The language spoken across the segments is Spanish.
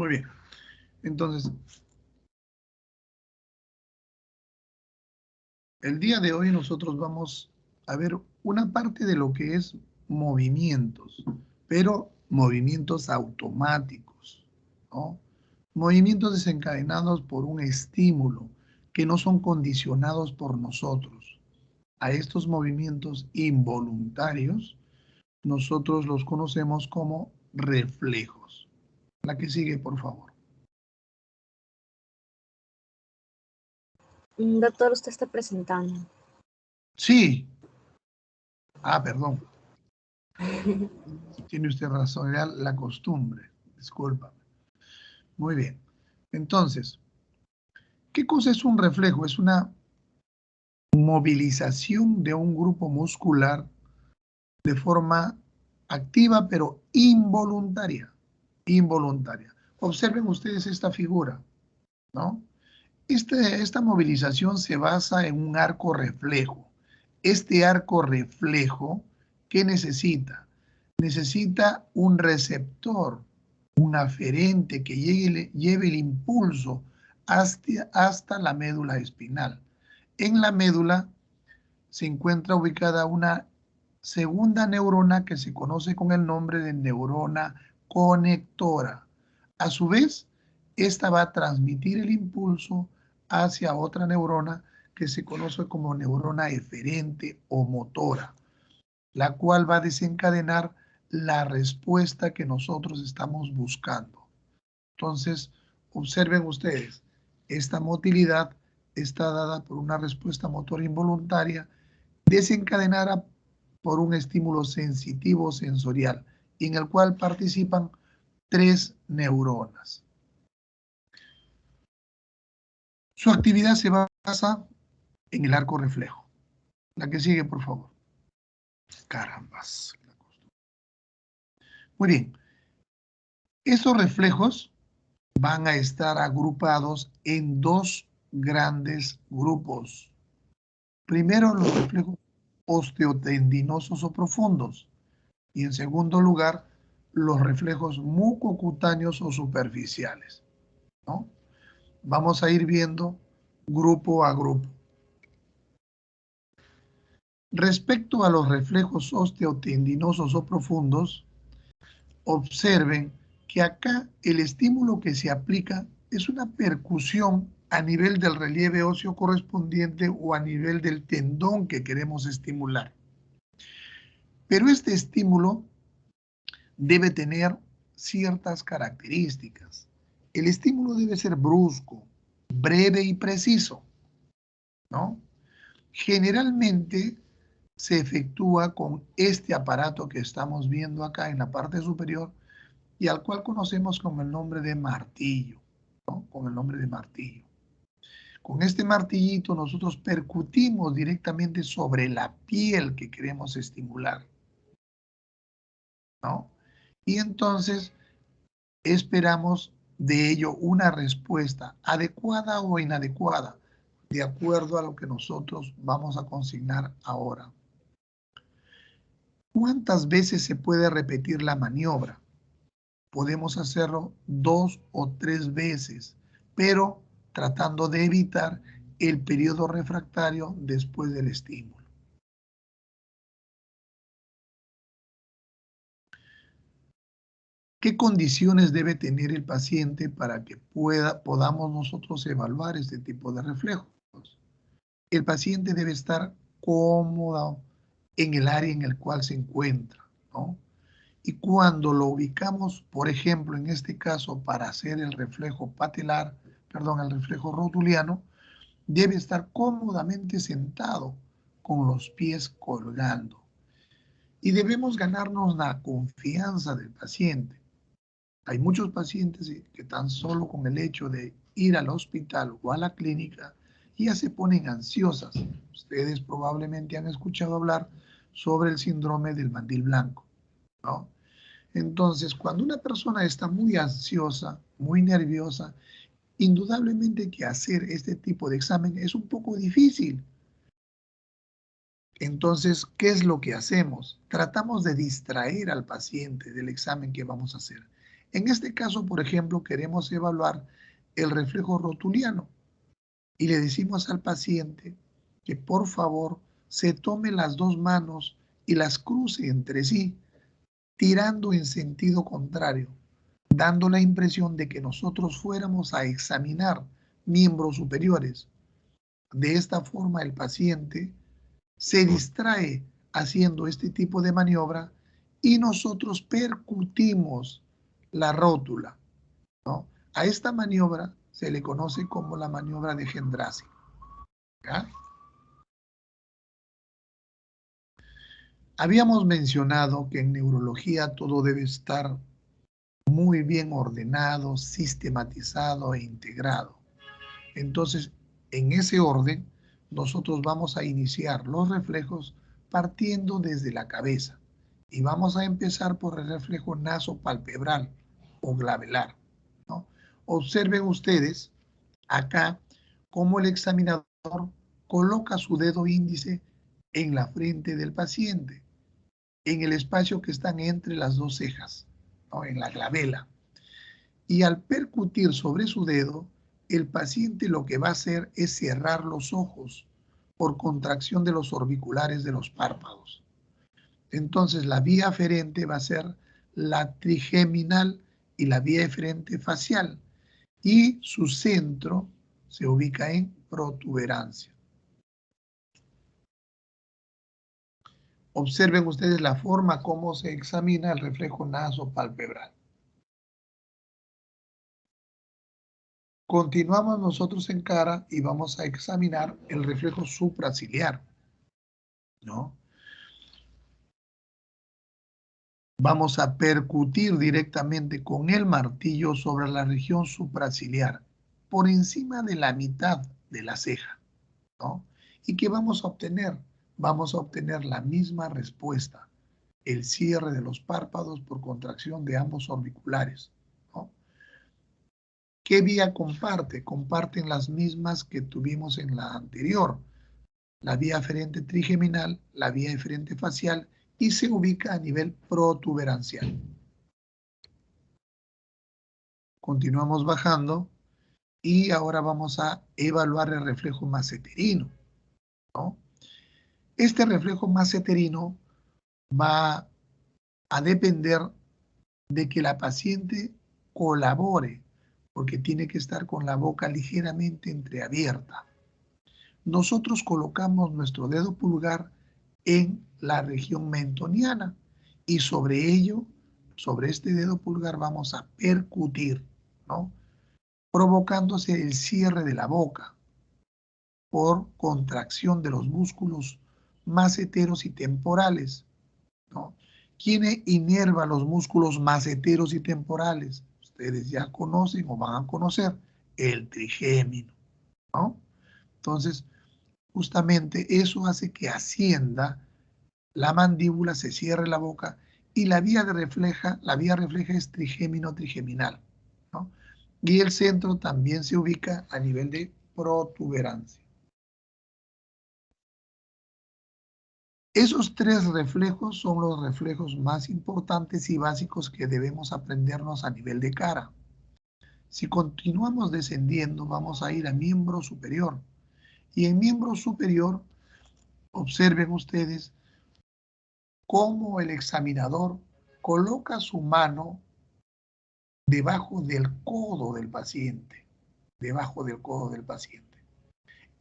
Muy bien. Entonces, el día de hoy nosotros vamos a ver una parte de lo que es movimientos, pero movimientos automáticos, ¿no? Movimientos desencadenados por un estímulo que no son condicionados por nosotros. A estos movimientos involuntarios, nosotros los conocemos como reflejos. La que sigue, por favor. Doctor, usted está presentando. Sí. Ah, perdón. Tiene usted razón, era la costumbre. Disculpa. Muy bien. Entonces, ¿qué cosa es un reflejo? Es una movilización de un grupo muscular de forma activa, pero involuntaria. Involuntaria. Observen ustedes esta figura, ¿no? Esta movilización se basa en un arco reflejo. Este arco reflejo, ¿qué necesita? Necesita un receptor, un aferente que lleve el impulso hasta la médula espinal. En la médula se encuentra ubicada una segunda neurona que se conoce con el nombre de neurona conectora. A su vez, esta va a transmitir el impulso hacia otra neurona que se conoce como neurona eferente o motora, la cual va a desencadenar la respuesta que nosotros estamos buscando. Entonces, observen ustedes, esta motilidad está dada por una respuesta motora involuntaria desencadenada por un estímulo sensitivo sensorial, en el cual participan 3 neuronas. Su actividad se basa en el arco reflejo. La que sigue, por favor. Carambas. Muy bien. Esos reflejos van a estar agrupados en 2 grandes grupos. Primero, los reflejos osteotendinosos o profundos. Y en segundo lugar, los reflejos mucocutáneos o superficiales, ¿no? Vamos a ir viendo grupo a grupo. Respecto a los reflejos osteotendinosos o profundos, observen que acá el estímulo que se aplica es una percusión a nivel del relieve óseo correspondiente o a nivel del tendón que queremos estimular. Pero este estímulo debe tener ciertas características. El estímulo debe ser brusco, breve y preciso, ¿no? Generalmente se efectúa con este aparato que estamos viendo acá en la parte superior y al cual conocemos con el nombre de martillo, ¿no? Con el nombre de martillo. Con este martillito nosotros percutimos directamente sobre la piel que queremos estimular, ¿no? Y entonces esperamos de ello una respuesta adecuada o inadecuada, de acuerdo a lo que nosotros vamos a consignar ahora. ¿Cuántas veces se puede repetir la maniobra? Podemos hacerlo 2 o 3 veces, pero tratando de evitar el periodo refractario después del estímulo. ¿Qué condiciones debe tener el paciente para que podamos nosotros evaluar este tipo de reflejos? El paciente debe estar cómodo en el área en el cual se encuentra, ¿no? Y cuando lo ubicamos, por ejemplo, en este caso, para hacer el reflejo patelar, perdón, el reflejo rotuliano, debe estar cómodamente sentado con los pies colgando. Y debemos ganarnos la confianza del paciente. Hay muchos pacientes que tan solo con el hecho de ir al hospital o a la clínica ya se ponen ansiosas. Ustedes probablemente han escuchado hablar sobre el síndrome del mandil blanco, ¿no? Entonces, cuando una persona está muy ansiosa, muy nerviosa, indudablemente que hacer este tipo de examen es un poco difícil. Entonces, ¿qué es lo que hacemos? Tratamos de distraer al paciente del examen que vamos a hacer. En este caso, por ejemplo, queremos evaluar el reflejo rotuliano y le decimos al paciente que por favor se tome las dos manos y las cruce entre sí, tirando en sentido contrario, dando la impresión de que nosotros fuéramos a examinar miembros superiores. De esta forma el paciente se distrae haciendo este tipo de maniobra y nosotros percutimos la rótula, ¿no? A esta maniobra se le conoce como la maniobra de Gendrassi, ¿ya? Habíamos mencionado que en neurología todo debe estar muy bien ordenado, sistematizado e integrado. Entonces, en ese orden, nosotros vamos a iniciar los reflejos partiendo desde la cabeza y vamos a empezar por el reflejo nasopalpebral o glabelar, ¿no? Observen ustedes acá cómo el examinador coloca su dedo índice en la frente del paciente, en el espacio que están entre las dos cejas, ¿no? En la glabela. Y al percutir sobre su dedo, el paciente lo que va a hacer es cerrar los ojos por contracción de los orbiculares de los párpados. Entonces la vía aferente va a ser la trigeminal y la vía eferente facial, y su centro se ubica en protuberancia. Observen ustedes la forma como se examina el reflejo nasopalpebral. Continuamos nosotros en cara y vamos a examinar el reflejo supraciliar, ¿no? Vamos a percutir directamente con el martillo sobre la región supraciliar, por encima de la mitad de la ceja, ¿no? ¿Y qué vamos a obtener? Vamos a obtener la misma respuesta, el cierre de los párpados por contracción de ambos orbiculares, ¿no? ¿Qué vía comparte? Comparten las mismas que tuvimos en la anterior, la vía aferente trigeminal, la vía eferente facial, y se ubica a nivel protuberancial. Continuamos bajando y ahora vamos a evaluar el reflejo maceterino, ¿no? Este reflejo maceterino va a depender de que la paciente colabore, porque tiene que estar con la boca ligeramente entreabierta. Nosotros colocamos nuestro dedo pulgar en la región mentoniana y sobre ello, sobre este dedo pulgar, vamos a percutir, ¿no? Provocándose el cierre de la boca por contracción de los músculos maceteros y temporales, ¿no? ¿Quién inerva los músculos maceteros y temporales? Ustedes ya conocen o van a conocer el trigémino, ¿no? Entonces, justamente eso hace que ascienda la mandíbula, se cierre la boca y la vía refleja es trigémino trigeminal, ¿no? Y el centro también se ubica a nivel de protuberancia. Esos tres reflejos son los reflejos más importantes y básicos que debemos aprendernos a nivel de cara. Si continuamos descendiendo, vamos a ir a miembro superior. Y en miembro superior, observen ustedes cómo el examinador coloca su mano debajo del codo del paciente, debajo del codo del paciente.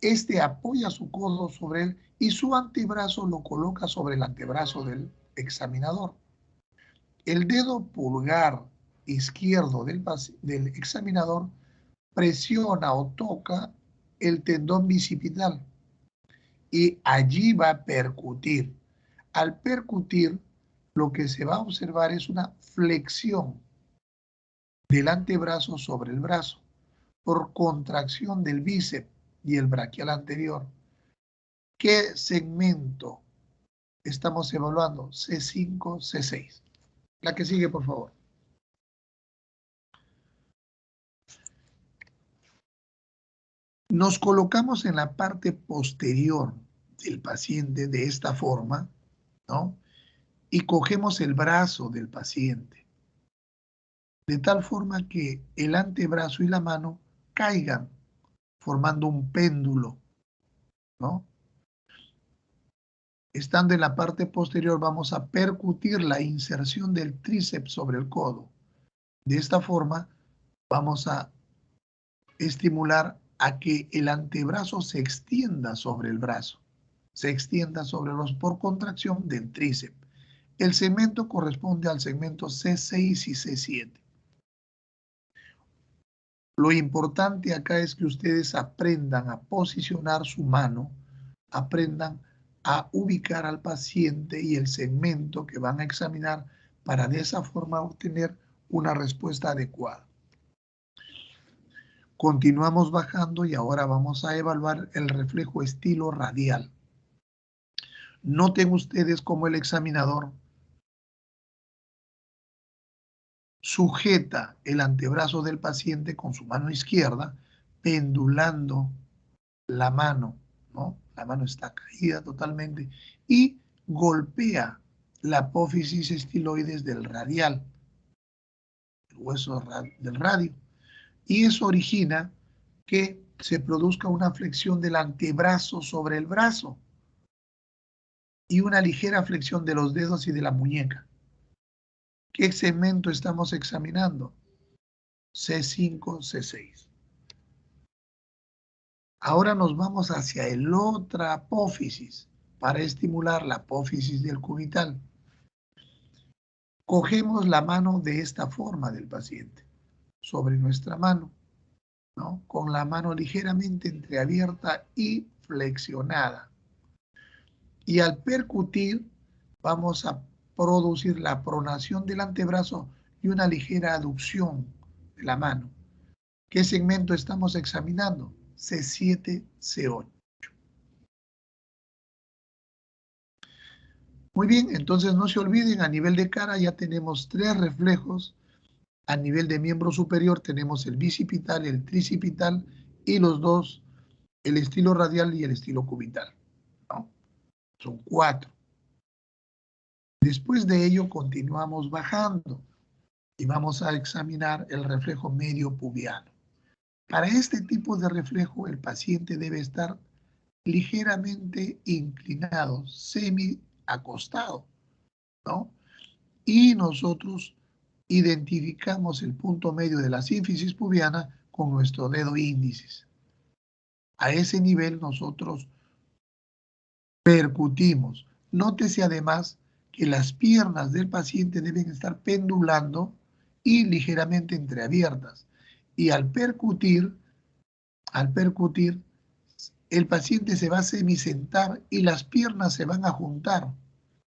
Este apoya su codo sobre él y su antebrazo lo coloca sobre el antebrazo del examinador. El dedo pulgar izquierdo del examinador presiona o toca el tendón bicipital y allí va a percutir. Al percutir, lo que se va a observar es una flexión del antebrazo sobre el brazo por contracción del bíceps y el braquial anterior. ¿Qué segmento estamos evaluando? C5, C6. La que sigue, por favor. Nos colocamos en la parte posterior del paciente de esta forma, ¿no? Y cogemos el brazo del paciente. de tal forma que el antebrazo y la mano caigan, formando un péndulo, ¿no? Estando en la parte posterior, vamos a percutir la inserción del tríceps sobre el codo. De esta forma, vamos a estimular a que el antebrazo se extienda sobre el brazo, se extienda sobre los por contracción del tríceps. El segmento corresponde al segmento C6 y C7. Lo importante acá es que ustedes aprendan a posicionar su mano, aprendan a ubicar al paciente y el segmento que van a examinar para de esa forma obtener una respuesta adecuada. Continuamos bajando y ahora vamos a evaluar el reflejo estilo radial. Noten ustedes cómo el examinador sujeta el antebrazo del paciente con su mano izquierda, pendulando la mano, ¿no? La mano está caída totalmente y golpea la apófisis estiloides del radial, el hueso del radio, y eso origina que se produzca una flexión del antebrazo sobre el brazo y una ligera flexión de los dedos y de la muñeca. ¿Qué segmento estamos examinando? C5, C6. Ahora nos vamos hacia el otra apófisis para estimular la apófisis del cubital. Cogemos la mano de esta forma del paciente, sobre nuestra mano, ¿no? Con la mano ligeramente entreabierta y flexionada. Y al percutir vamos a producir la pronación del antebrazo y una ligera aducción de la mano. ¿Qué segmento estamos examinando? C7, C8. Muy bien, entonces no se olviden, a nivel de cara ya tenemos 3 reflejos. A nivel de miembro superior tenemos el bicipital, el tricipital y los dos, el estilo radial y el estilo cubital, ¿no? Son 4. Después de ello continuamos bajando y vamos a examinar el reflejo medio pubiano. Para este tipo de reflejo el paciente debe estar ligeramente inclinado, semi acostado, ¿no? Y nosotros identificamos el punto medio de la sínfisis pubiana con nuestro dedo índice. A ese nivel nosotros percutimos. Nótese además que las piernas del paciente deben estar pendulando y ligeramente entreabiertas. Y al percutir, el paciente se va a semisentar y las piernas se van a juntar.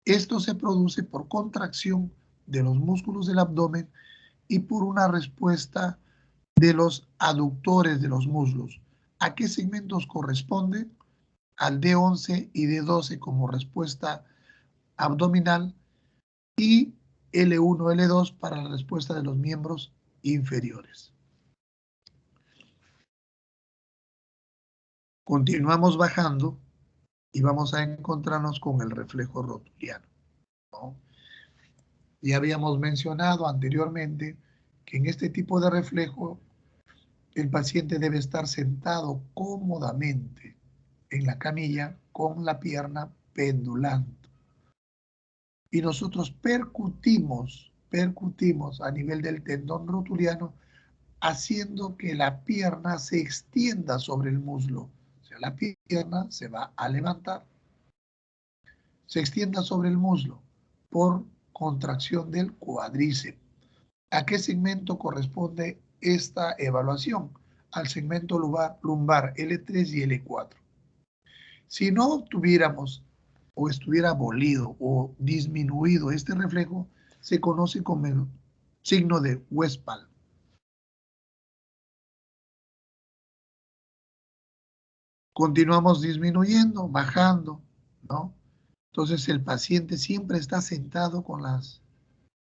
Esto se produce por contracción de los músculos del abdomen y por una respuesta de los aductores de los muslos. ¿A qué segmentos corresponde? Al D11 y D12 como respuesta abdominal y L1, L2 para la respuesta de los miembros inferiores. Continuamos bajando y vamos a encontrarnos con el reflejo rotuliano, ¿no? Ya habíamos mencionado anteriormente que en este tipo de reflejo el paciente debe estar sentado cómodamente en la camilla con la pierna pendulando. Y nosotros percutimos a nivel del tendón rotuliano haciendo que la pierna se extienda sobre el muslo. O sea, la pierna se va a levantar, se extienda sobre el muslo por contracción del cuádriceps. ¿A qué segmento corresponde esta evaluación? Al segmento lumbar L3 y L4. Si no obtuviéramos o estuviera abolido o disminuido este reflejo, se conoce como el signo de Westphal. Continuamos disminuyendo, bajando, ¿no? Entonces el paciente siempre está sentado con las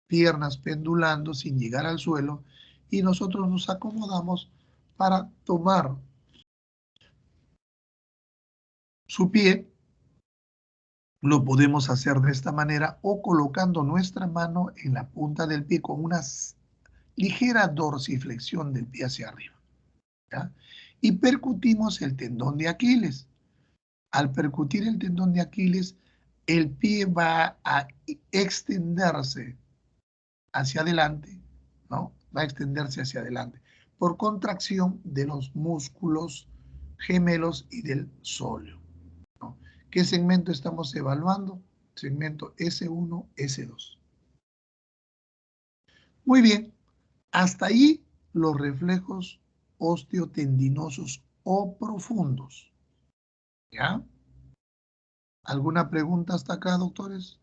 piernas pendulando sin llegar al suelo y nosotros nos acomodamos para tomar su pie. Lo podemos hacer de esta manera o colocando nuestra mano en la punta del pie con una ligera dorsiflexión del pie hacia arriba, ¿ya? Y percutimos el tendón de Aquiles. Al percutir el tendón de Aquiles, el pie va a extenderse hacia adelante, ¿no? Va a extenderse hacia adelante por contracción de los músculos gemelos y del sóleo, ¿no? ¿Qué segmento estamos evaluando? Segmento S1, S2. Muy bien, hasta ahí los reflejos osteotendinosos o profundos, ¿ya? ¿Alguna pregunta hasta acá, doctores?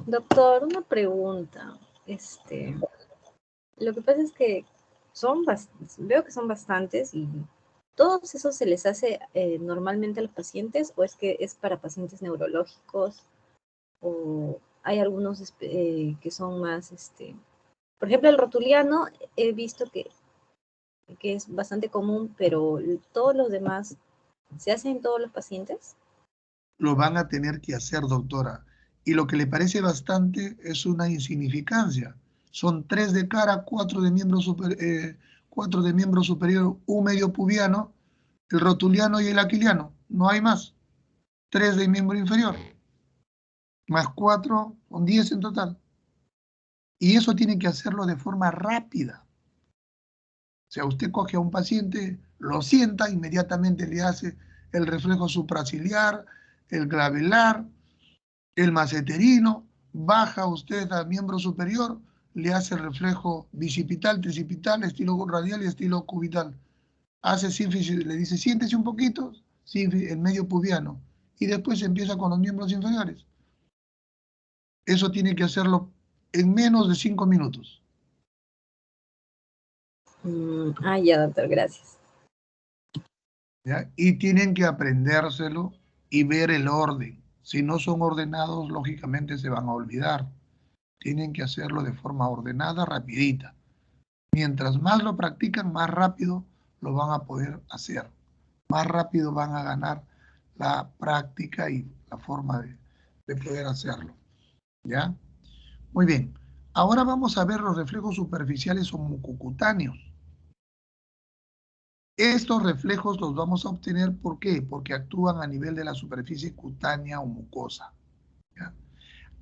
Doctor, una pregunta. Lo que pasa es que veo que son bastantes y ¿todos esos se les hace normalmente a los pacientes o es que es para pacientes neurológicos o hay algunos que son más, por ejemplo, el rotuliano he visto que es bastante común, pero todos los demás, ¿se hacen en todos los pacientes? Lo van a tener que hacer, doctora. Y lo que le parece bastante es una insignificancia. Son 3 de cara, 4 de cuatro de miembro superior, un medio pubiano, el rotuliano y el aquiliano. No hay más. 3 de miembro inferior. Más 4, son 10 en total. Y eso tiene que hacerlo de forma rápida. O sea, usted coge a un paciente, lo sienta, inmediatamente le hace el reflejo supraciliar, el glabelar, el maceterino, baja usted al miembro superior, le hace el reflejo bicipital, tricipital, estilo radial y estilo cubital. Hace sínfisis, le dice, siéntese un poquito, el medio pubiano, y después empieza con los miembros inferiores. Eso tiene que hacerlo en menos de 5 minutos. Ya, doctor, gracias. ¿Ya? Y tienen que aprendérselo y ver el orden. Si no son ordenados, lógicamente se van a olvidar. Tienen que hacerlo de forma ordenada, rapidita. Mientras más lo practican, más rápido lo van a poder hacer. Más rápido van a ganar la práctica y la forma de poder hacerlo. ¿Ya? Muy bien. Ahora vamos a ver los reflejos superficiales o mucocutáneos. Estos reflejos los vamos a obtener, ¿por qué? Porque actúan a nivel de la superficie cutánea o mucosa, ¿ya?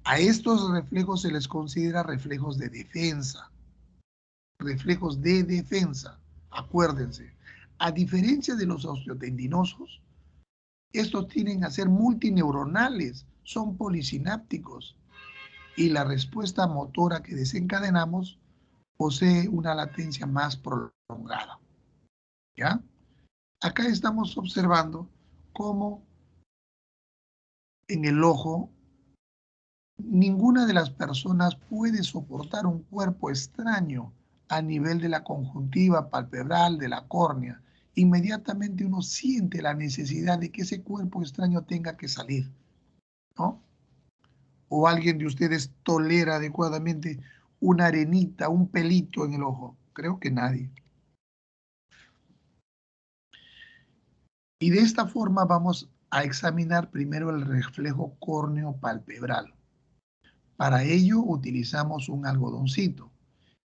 A estos reflejos se les considera reflejos de defensa. Reflejos de defensa. Acuérdense, a diferencia de los osteotendinosos, estos tienden a ser multineuronales, son polisinápticos y la respuesta motora que desencadenamos posee una latencia más prolongada, ¿ya? Acá estamos observando cómo en el ojo ninguna de las personas puede soportar un cuerpo extraño a nivel de la conjuntiva palpebral, de la córnea. Inmediatamente uno siente la necesidad de que ese cuerpo extraño tenga que salir, ¿no? ¿O alguien de ustedes tolera adecuadamente una arenita, un pelito en el ojo? Creo que nadie. Y de esta forma vamos a examinar primero el reflejo córneo palpebral. Para ello utilizamos un algodoncito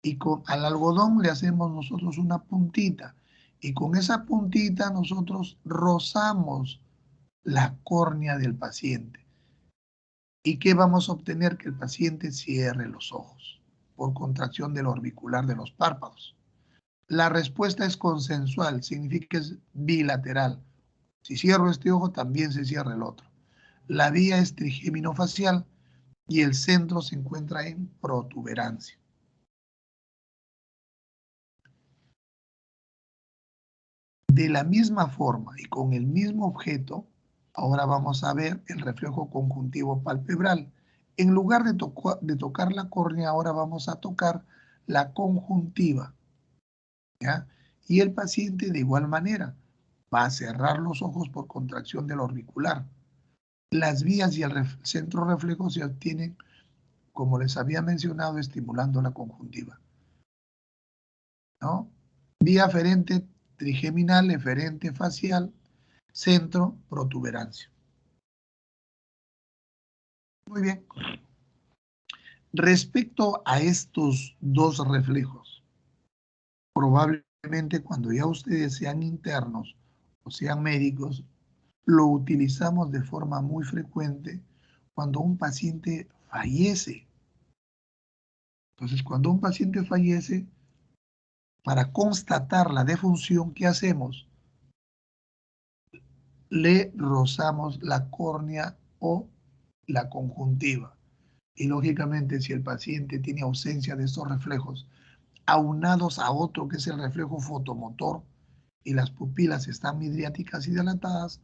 y al algodón le hacemos nosotros una puntita y con esa puntita nosotros rozamos la córnea del paciente. ¿Y qué vamos a obtener? Que el paciente cierre los ojos por contracción del orbicular de los párpados. La respuesta es consensual, significa que es bilateral. Si cierro este ojo, también se cierra el otro. La vía es trigémino-facial y el centro se encuentra en protuberancia. De la misma forma y con el mismo objeto, ahora vamos a ver el reflejo conjuntivo palpebral. En lugar de tocar la córnea, ahora vamos a tocar la conjuntiva, ¿ya? Y el paciente de igual manera va a cerrar los ojos por contracción del orbicular. Las vías y el centro reflejo se obtienen, como les había mencionado, estimulando la conjuntiva, ¿no? Vía aferente trigeminal, eferente facial, centro, protuberancia. Muy bien. Respecto a estos dos reflejos, probablemente cuando ya ustedes sean internos o sean médicos, lo utilizamos de forma muy frecuente cuando un paciente fallece. Entonces, cuando un paciente fallece, para constatar la defunción, ¿qué hacemos? Le rozamos la córnea o la conjuntiva. Y lógicamente, si el paciente tiene ausencia de estos reflejos, aunados a otro que es el reflejo fotomotor, y las pupilas están midriáticas y dilatadas,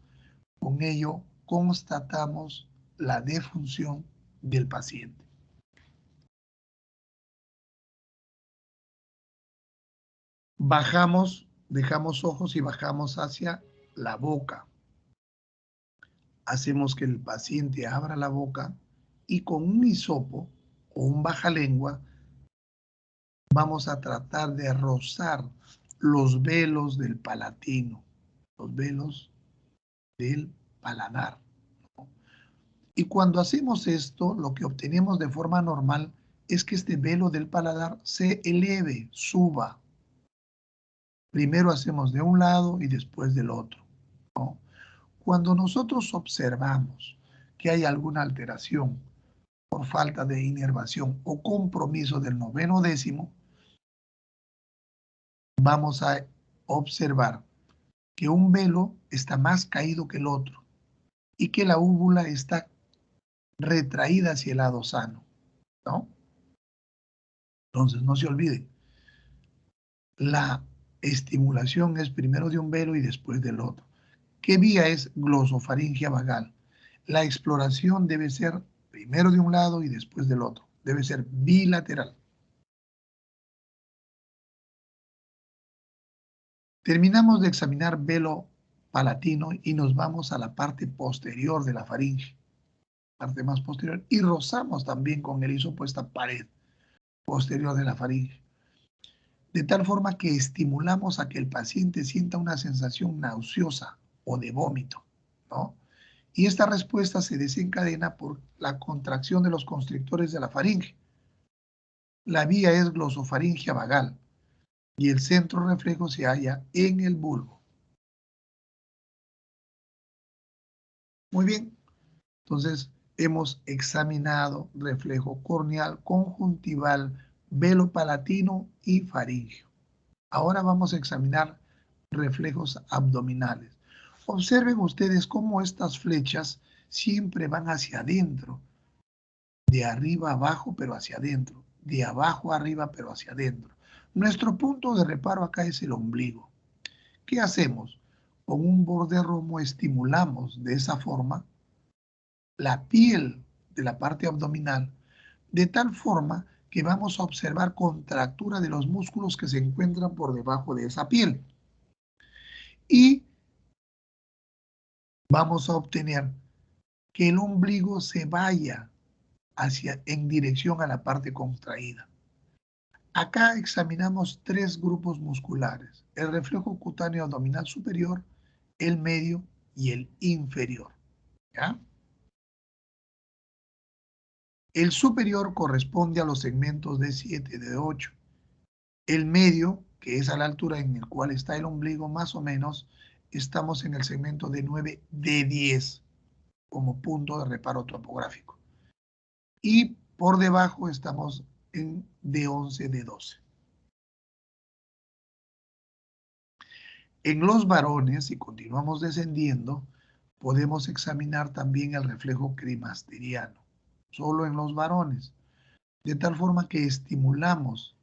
con ello constatamos la defunción del paciente. Bajamos, dejamos ojos y bajamos hacia la boca. Hacemos que el paciente abra la boca y con un hisopo o un bajalengua vamos a tratar de rozar los velos del palatino, los velos del paladar. Y cuando hacemos esto, lo que obtenemos de forma normal es que este velo del paladar se eleve, suba. Primero hacemos de un lado y después del otro, ¿no? Cuando nosotros observamos que hay alguna alteración por falta de inervación o compromiso del noveno décimo, vamos a observar que un velo está más caído que el otro y que la úvula está retraída hacia el lado sano, ¿no? Entonces, no se olviden, la estimulación es primero de un velo y después del otro. ¿Qué vía es glosofaringia vagal? La exploración debe ser primero de un lado y después del otro. Debe ser bilateral. Terminamos de examinar velo palatino y nos vamos a la parte posterior de la faringe, parte más posterior, y rozamos también con el hisopo esta pared posterior de la faringe, de tal forma que estimulamos a que el paciente sienta una sensación nauseosa o de vómito, ¿no? Y esta respuesta se desencadena por la contracción de los constrictores de la faringe. La vía es glosofaringia vagal y el centro reflejo se halla en el bulbo. Muy bien, entonces hemos examinado reflejo corneal, conjuntival, velo palatino y faringio. Ahora vamos a examinar reflejos abdominales. Observen ustedes cómo estas flechas siempre van hacia adentro, de arriba a abajo pero hacia adentro, de abajo a arriba pero hacia adentro. Nuestro punto de reparo acá es el ombligo. ¿Qué hacemos? Con un borde romo estimulamos de esa forma la piel de la parte abdominal, de tal forma que vamos a observar contractura de los músculos que se encuentran por debajo de esa piel. Y vamos a obtener que el ombligo se vaya en dirección a la parte contraída. Acá examinamos tres grupos musculares: el reflejo cutáneo abdominal superior, el medio y el inferior, ¿ya? El superior corresponde a los segmentos D7 y D8. El medio, que es a la altura en el cual está el ombligo más o menos, estamos en el segmento D9, D10 como punto de reparo topográfico. Y por debajo estamos en D11, D12. En los varones, si continuamos descendiendo, podemos examinar también el reflejo cremasteriano, solo en los varones, de tal forma que estimulamos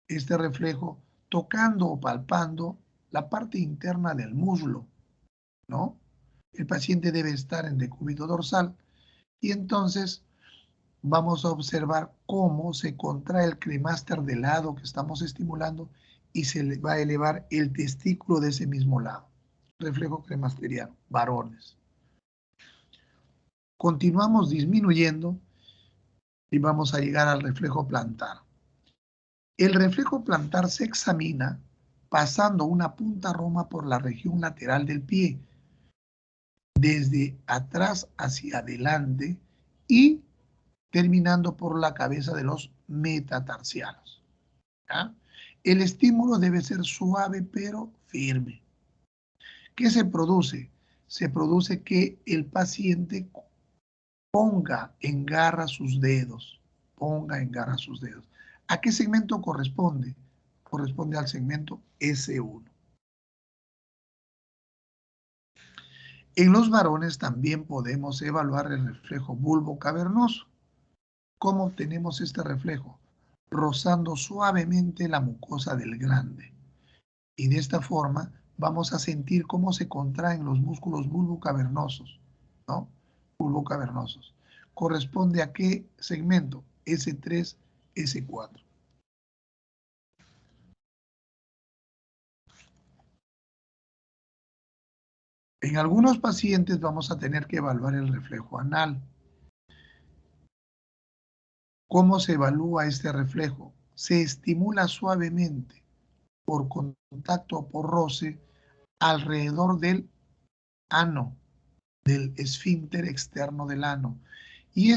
este reflejo tocando o palpando la parte interna del muslo, ¿no? El paciente debe estar en decúbito dorsal y entonces vamos a observar cómo se contrae el cremaster del lado que estamos estimulando y se le va a elevar el testículo de ese mismo lado. Reflejo cremasteriano, varones. Continuamos disminuyendo y vamos a llegar al reflejo plantar. El reflejo plantar se examina pasando una punta roma por la región lateral del pie, desde atrás hacia adelante y terminando por la cabeza de los metatarsianos. ¿Ya? El estímulo debe ser suave pero firme. ¿Qué se produce? Se produce que el paciente ponga en garra sus dedos. Ponga en garra sus dedos. ¿A qué segmento corresponde? Corresponde al segmento S1. En los varones también podemos evaluar el reflejo bulbo-cavernoso. ¿Cómo obtenemos este reflejo? Rozando suavemente la mucosa del glande. Y de esta forma vamos a sentir cómo se contraen los músculos bulbocavernosos, ¿no? Bulbocavernosos. ¿Corresponde a qué segmento? S3, S4. En algunos pacientes vamos a tener que evaluar el reflejo anal. ¿Cómo se evalúa este reflejo? Se estimula suavemente por contacto o por roce alrededor del ano, del esfínter externo del ano. Y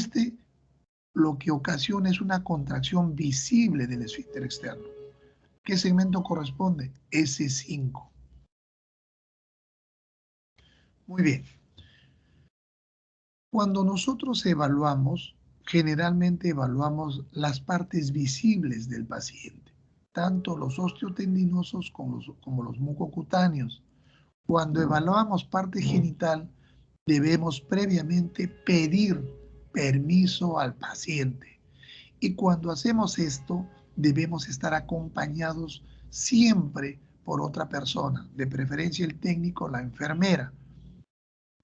lo que ocasiona es una contracción visible del esfínter externo. ¿Qué segmento corresponde? S5. Muy bien. Cuando nosotros evaluamos, generalmente evaluamos las partes visibles del paciente, tanto los osteotendinosos como los mucocutáneos. Cuando evaluamos parte genital, debemos previamente pedir permiso al paciente. Y cuando hacemos esto, debemos estar acompañados siempre por otra persona, de preferencia el técnico o la enfermera,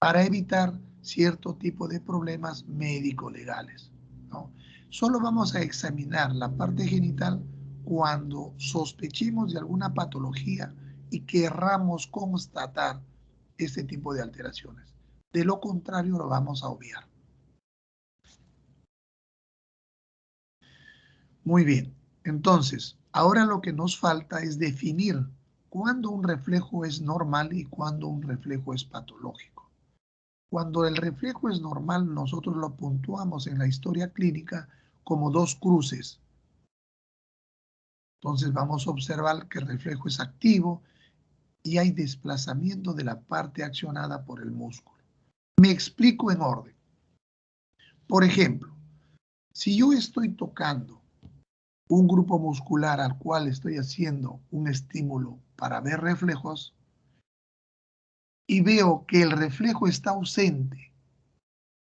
para evitar cierto tipo de problemas médico-legales, ¿no? Solo vamos a examinar la parte genital cuando sospechemos de alguna patología y querramos constatar este tipo de alteraciones. De lo contrario, lo vamos a obviar. Muy bien. Entonces, ahora lo que nos falta es definir cuándo un reflejo es normal y cuándo un reflejo es patológico. Cuando el reflejo es normal, nosotros lo puntuamos en la historia clínica como 2 cruces. Entonces vamos a observar que el reflejo es activo y hay desplazamiento de la parte accionada por el músculo. Me explico en orden. Por ejemplo, si yo estoy tocando un grupo muscular al cual estoy haciendo un estímulo para ver reflejos y veo que el reflejo está ausente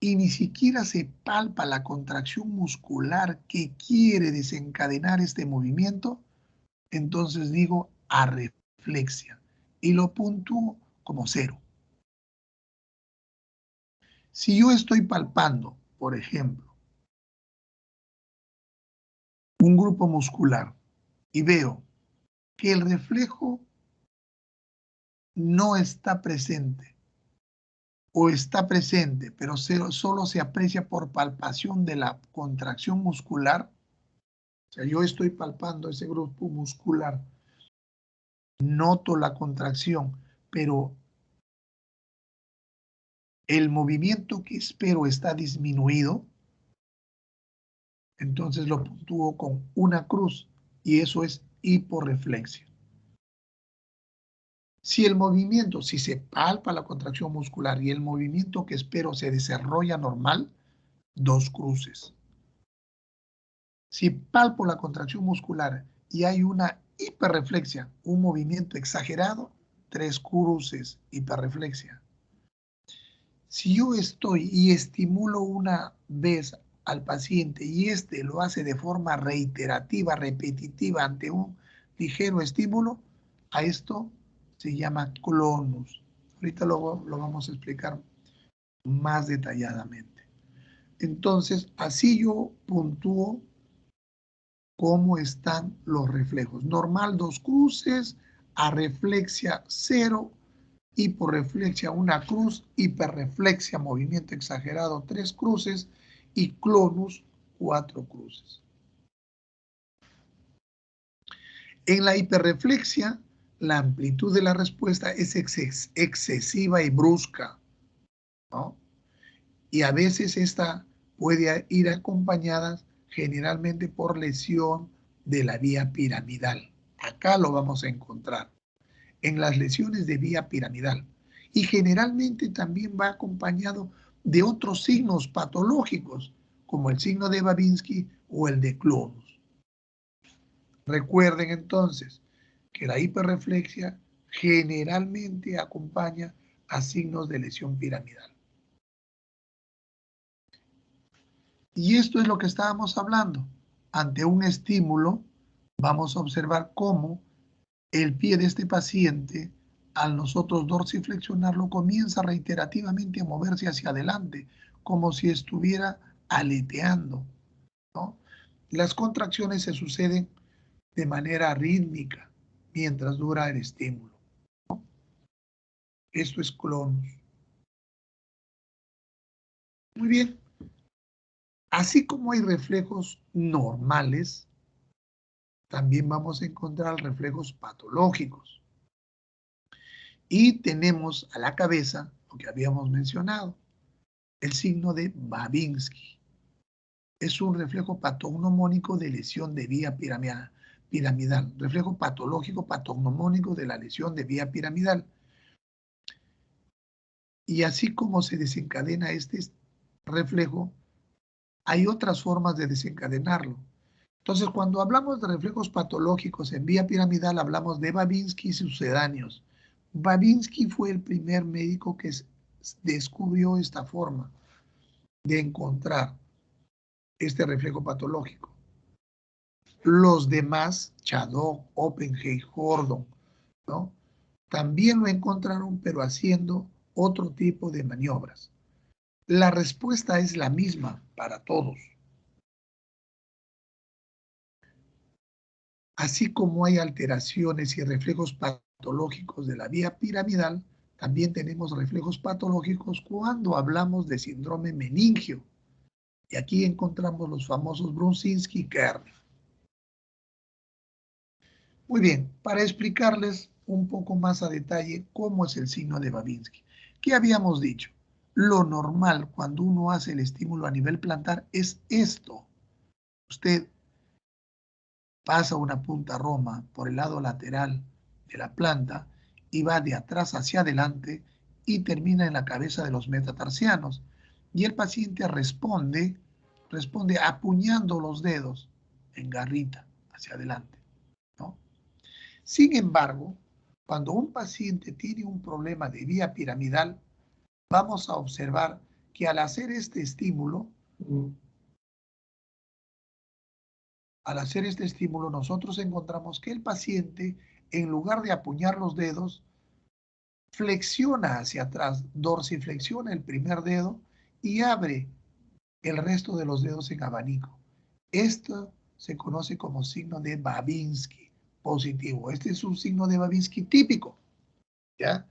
y ni siquiera se palpa la contracción muscular que quiere desencadenar este movimiento, entonces digo arreflexia y lo puntúo como 0. Si yo estoy palpando, por ejemplo, un grupo muscular y veo que el reflejo no está presente o está presente, pero solo se aprecia por palpación de la contracción muscular, o sea, yo estoy palpando ese grupo muscular, noto la contracción, pero el movimiento que espero está disminuido, entonces lo puntúo con una cruz y eso es hiporreflexia. Si se palpa la contracción muscular y el movimiento que espero se desarrolla normal, 2 cruces. Si palpo la contracción muscular y hay una hiperreflexia, un movimiento exagerado, 3 cruces, hiperreflexia. Si yo estoy y estimulo una vez al paciente y este lo hace de forma reiterativa, repetitiva ante un ligero estímulo, a esto se llama clonus. Ahorita lo vamos a explicar más detalladamente. Entonces, así yo puntúo cómo están los reflejos. Normal 2 cruces, arreflexia 0, hiporreflexia 1 cruz, hiperreflexia movimiento exagerado 3 cruces y clonus 4 cruces. En la hiperreflexia, la amplitud de la respuesta es excesiva y brusca, ¿no? Y a veces esta puede ir acompañadas generalmente por lesión de la vía piramidal. Acá lo vamos a encontrar, en las lesiones de vía piramidal. Y generalmente también va acompañado de otros signos patológicos, como el signo de Babinski o el de Clonus. Recuerden entonces que la hiperreflexia generalmente acompaña a signos de lesión piramidal. Y esto es lo que estábamos hablando. Ante un estímulo, vamos a observar cómo el pie de este paciente, al nosotros dorsiflexionarlo, comienza reiterativamente a moverse hacia adelante, como si estuviera aleteando, ¿no? Las contracciones se suceden de manera rítmica mientras dura el estímulo, ¿no? Esto es clonus. Muy bien. Así como hay reflejos normales, también vamos a encontrar reflejos patológicos. Y tenemos a la cabeza lo que habíamos mencionado, el signo de Babinski. Es un reflejo patognomónico de lesión de vía piramidal. Reflejo patológico patognomónico de la lesión de vía piramidal. Y así como se desencadena este reflejo, hay otras formas de desencadenarlo. Entonces, cuando hablamos de reflejos patológicos en vía piramidal, hablamos de Babinski y sucedáneos. Babinski fue el primer médico que descubrió esta forma de encontrar este reflejo patológico. Los demás, Chadok, Oppenheim, Gordon, ¿no? También lo encontraron, pero haciendo otro tipo de maniobras. La respuesta es la misma para todos. Así como hay alteraciones y reflejos patológicos de la vía piramidal, también tenemos reflejos patológicos cuando hablamos de síndrome meningio. Y aquí encontramos los famosos Brunzinski y Kearney. Muy bien, para explicarles un poco más a detalle cómo es el signo de Babinski. ¿Qué habíamos dicho? Lo normal cuando uno hace el estímulo a nivel plantar es esto. Usted pasa una punta roma por el lado lateral de la planta y va de atrás hacia adelante y termina en la cabeza de los metatarsianos. Y el paciente responde apuñando los dedos en garrita hacia adelante, ¿no? Sin embargo, cuando un paciente tiene un problema de vía piramidal, vamos a observar que al hacer este estímulo, nosotros encontramos que el paciente, en lugar de apuñar los dedos, flexiona hacia atrás, dorsiflexiona el primer dedo y abre el resto de los dedos en abanico. Esto se conoce como signo de Babinski positivo. Este es un signo de Babinski típico, ¿ya?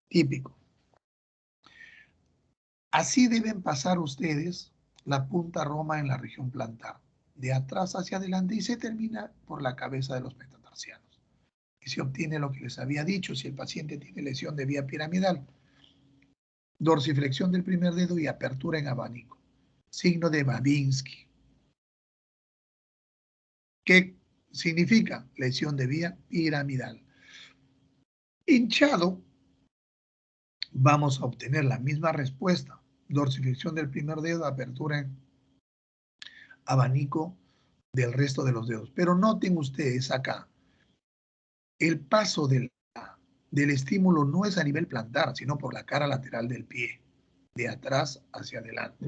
Típico. Así deben pasar ustedes la punta roma en la región plantar, de atrás hacia adelante, y se termina por la cabeza de los metatarsianos. Y se obtiene lo que les había dicho si el paciente tiene lesión de vía piramidal: dorsiflexión del primer dedo y apertura en abanico. Signo de Babinski. ¿Qué significa? Lesión de vía piramidal. Hinchado, vamos a obtener la misma respuesta: dorsiflexión del primer dedo, apertura en abanico del resto de los dedos. Pero noten ustedes acá, el paso del estímulo no es a nivel plantar, sino por la cara lateral del pie, de atrás hacia adelante.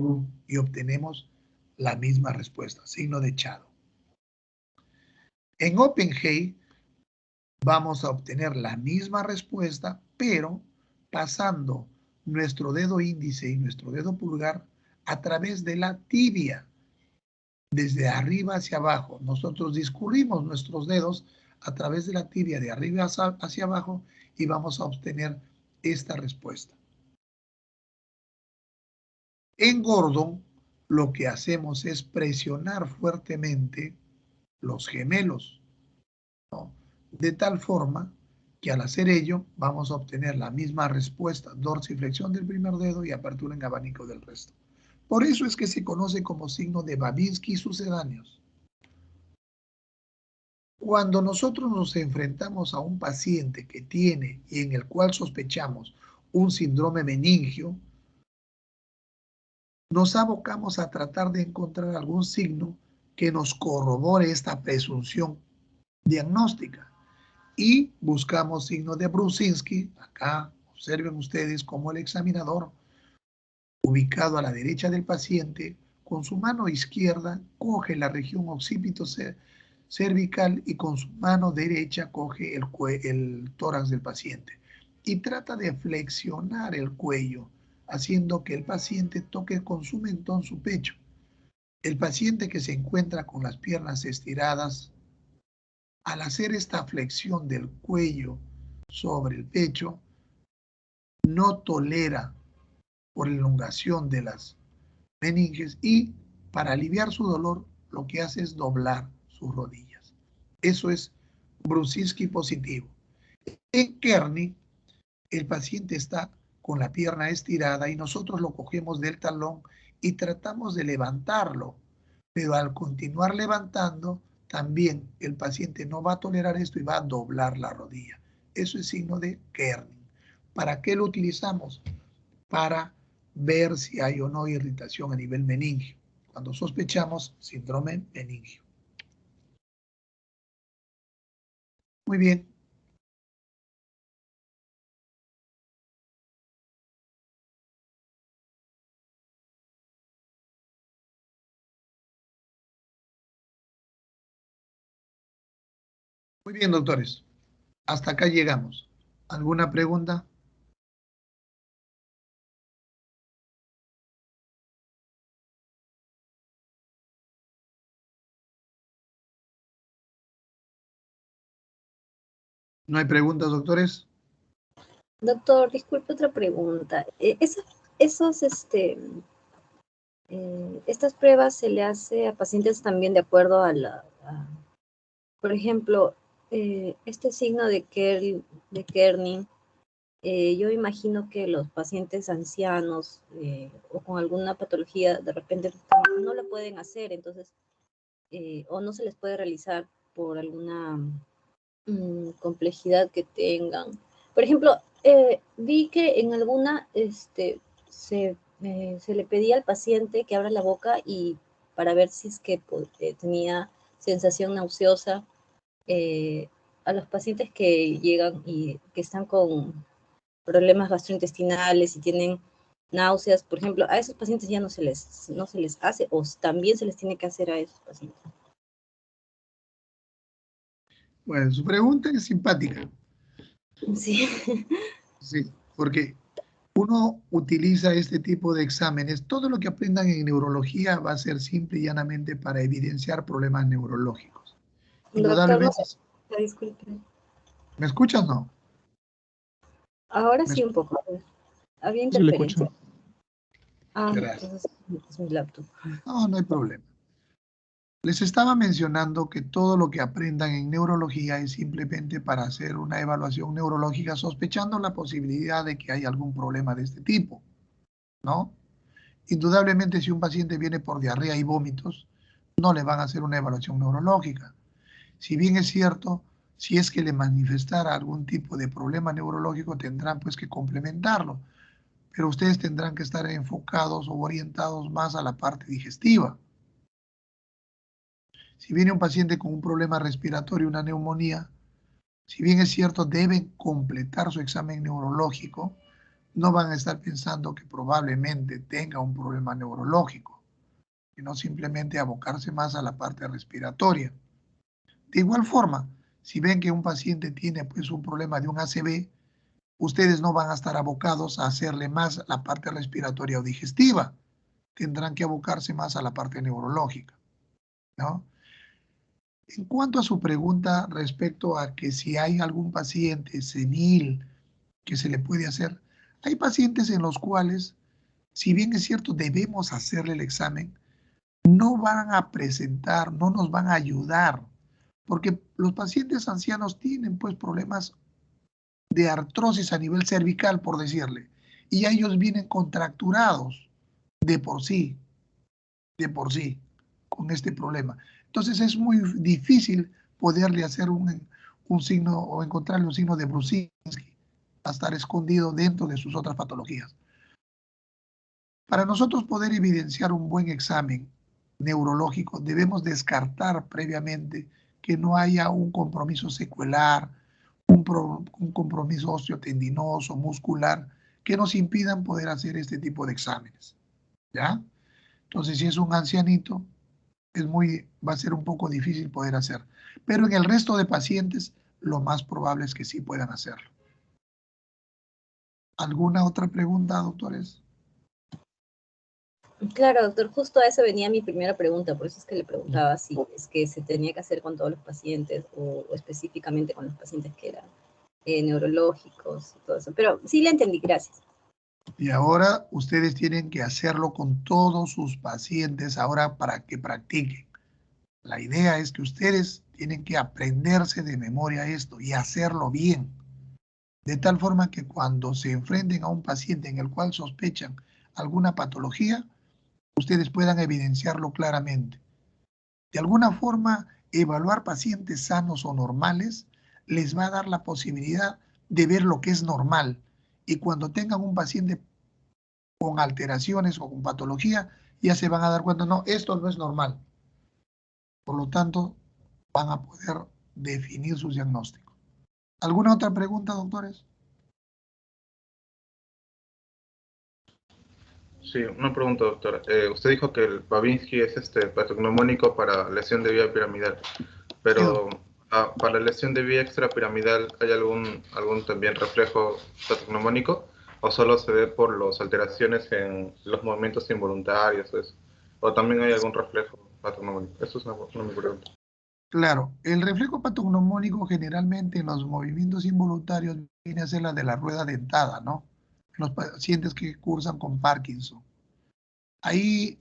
Y obtenemos la misma respuesta, signo de Chado. En Oppenheim vamos a obtener la misma respuesta, pero pasando nuestro dedo índice y nuestro dedo pulgar a través de la tibia, desde arriba hacia abajo. Nosotros discurrimos nuestros dedos a través de la tibia de arriba hacia abajo y vamos a obtener esta respuesta. En Gordon, lo que hacemos es presionar fuertemente los gemelos, ¿no? De tal forma que al hacer ello vamos a obtener la misma respuesta: dorsiflexión del primer dedo y apertura en abanico del resto. Por eso es que se conoce como signo de Babinski y sucedáneos. Cuando nosotros nos enfrentamos a un paciente que tiene y en el cual sospechamos un síndrome meningio, nos abocamos a tratar de encontrar algún signo que nos corrobore esta presunción diagnóstica y buscamos signos de Brusinski. Acá observen ustedes cómo el examinador, ubicado a la derecha del paciente, con su mano izquierda coge la región occipito cervical y con su mano derecha coge el tórax del paciente y trata de flexionar el cuello, haciendo que el paciente toque con su mentón su pecho. El paciente que se encuentra con las piernas estiradas, al hacer esta flexión del cuello sobre el pecho, no tolera por elongación de las meninges y para aliviar su dolor lo que hace es doblar sus rodillas. Eso es Brusinski positivo. En Kearney, el paciente está con la pierna estirada y nosotros lo cogemos del talón y tratamos de levantarlo, pero al continuar levantando, también el paciente no va a tolerar esto y va a doblar la rodilla. Eso es signo de Kearney. ¿Para qué lo utilizamos? Para ver si hay o no irritación a nivel meningio, cuando sospechamos síndrome meningio. Muy bien. Muy bien, doctores. Hasta acá llegamos. ¿Alguna pregunta? ¿No hay preguntas, doctores? Doctor, disculpe otra pregunta. Estas pruebas se le hace a pacientes también de acuerdo por ejemplo, este signo de Kearney, yo imagino que los pacientes ancianos o con alguna patología de repente no lo pueden hacer, entonces, o no se les puede realizar por alguna complejidad que tengan. Por ejemplo, vi que en alguna se le pedía al paciente que abra la boca y para ver si es que tenía sensación nauseosa. A los pacientes que llegan y que están con problemas gastrointestinales y tienen náuseas, por ejemplo, a esos pacientes ya no se les hace o también se les tiene que hacer a esos pacientes. Bueno, su pregunta es simpática. Sí. Sí, porque uno utiliza este tipo de exámenes. Todo lo que aprendan en neurología va a ser simple y llanamente para evidenciar problemas neurológicos. Doctor, no Indudablemente, se disculpe. ¿me escuchas? No. Ahora ¿Me sí un escuchas? poco. Había Sí, le escucho. interferencia. Ah, Gracias. entonces es mi laptop. No, no hay problema. Les estaba mencionando que todo lo que aprendan en neurología es simplemente para hacer una evaluación neurológica sospechando la posibilidad de que hay algún problema de este tipo, ¿no? Indudablemente, si un paciente viene por diarrea y vómitos, no le van a hacer una evaluación neurológica. Si bien es cierto, si es que le manifestara algún tipo de problema neurológico, tendrán pues que complementarlo, pero ustedes tendrán que estar enfocados o orientados más a la parte digestiva. Si viene un paciente con un problema respiratorio, una neumonía, si bien es cierto, deben completar su examen neurológico, no van a estar pensando que probablemente tenga un problema neurológico, sino simplemente abocarse más a la parte respiratoria. De igual forma, si ven que un paciente tiene pues un problema de un ACV, ustedes no van a estar abocados a hacerle más la parte respiratoria o digestiva, tendrán que abocarse más a la parte neurológica, ¿no? En cuanto a su pregunta respecto a que si hay algún paciente senil que se le puede hacer, hay pacientes en los cuales, si bien es cierto, debemos hacerle el examen, no van a presentar, no nos van a ayudar, porque los pacientes ancianos tienen pues problemas de artrosis a nivel cervical, por decirle, y ya ellos vienen contracturados, de por sí, con este problema. Entonces es muy difícil poderle hacer un signo o encontrarle un signo de Brudzinski a estar escondido dentro de sus otras patologías. Para nosotros poder evidenciar un buen examen neurológico, debemos descartar previamente que no haya un compromiso secuelar, un compromiso osteotendinoso, muscular, que nos impidan poder hacer este tipo de exámenes. ¿Ya? Entonces, si es un ancianito, va a ser un poco difícil poder hacer. Pero en el resto de pacientes, lo más probable es que sí puedan hacerlo. ¿Alguna otra pregunta, doctores? Claro, doctor, justo a eso venía mi primera pregunta, por eso es que le preguntaba si es que se tenía que hacer con todos los pacientes o específicamente con los pacientes que eran neurológicos y todo eso. Pero sí le entendí, gracias. Y ahora ustedes tienen que hacerlo con todos sus pacientes ahora para que practiquen. La idea es que ustedes tienen que aprenderse de memoria esto y hacerlo bien. De tal forma que cuando se enfrenten a un paciente en el cual sospechan alguna patología, ustedes puedan evidenciarlo claramente. De alguna forma, evaluar pacientes sanos o normales les va a dar la posibilidad de ver lo que es normal. Y cuando tengan un paciente con alteraciones o con patología, ya se van a dar cuenta, no, esto no es normal. Por lo tanto, van a poder definir sus diagnósticos. ¿Alguna otra pregunta, doctores? Sí, una pregunta, doctora. Usted dijo que el Babinski es patognomónico para lesión de vía piramidal, pero para lesión de vía extrapiramidal, ¿hay algún también reflejo patognomónico o solo se ve por las alteraciones en los movimientos involuntarios? ¿O también hay algún reflejo patognomónico? Eso es una mi pregunta. Claro, el reflejo patognomónico generalmente en los movimientos involuntarios viene a ser la de la rueda dentada, ¿no? En los pacientes que cursan con Parkinson. Ahí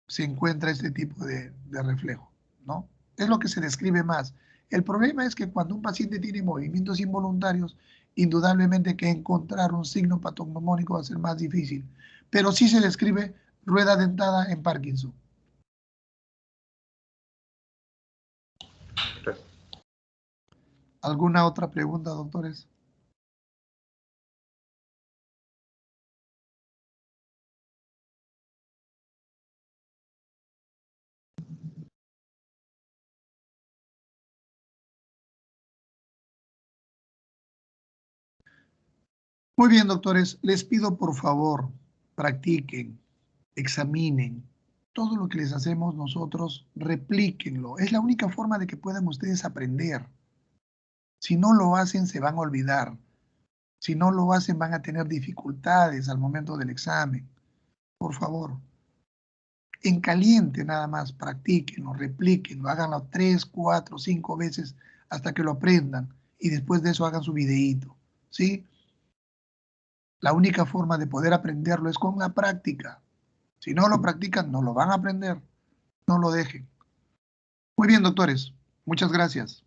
se encuentra este tipo de reflejo, ¿no? Es lo que se describe más. El problema es que cuando un paciente tiene movimientos involuntarios, indudablemente que encontrar un signo patognomónico va a ser más difícil, pero sí se describe rueda dentada en Parkinson. Gracias. ¿Alguna otra pregunta, doctores? Muy bien, doctores, les pido por favor, practiquen, examinen. Todo lo que les hacemos nosotros, replíquenlo. Es la única forma de que puedan ustedes aprender. Si no lo hacen, se van a olvidar. Si no lo hacen, van a tener dificultades al momento del examen. Por favor, en caliente nada más, practíquenlo, replíquenlo, háganlo 3, 4, 5 veces hasta que lo aprendan y después de eso hagan su videíto, ¿sí? La única forma de poder aprenderlo es con la práctica. Si no lo practican, no lo van a aprender. No lo dejen. Muy bien, doctores. Muchas gracias.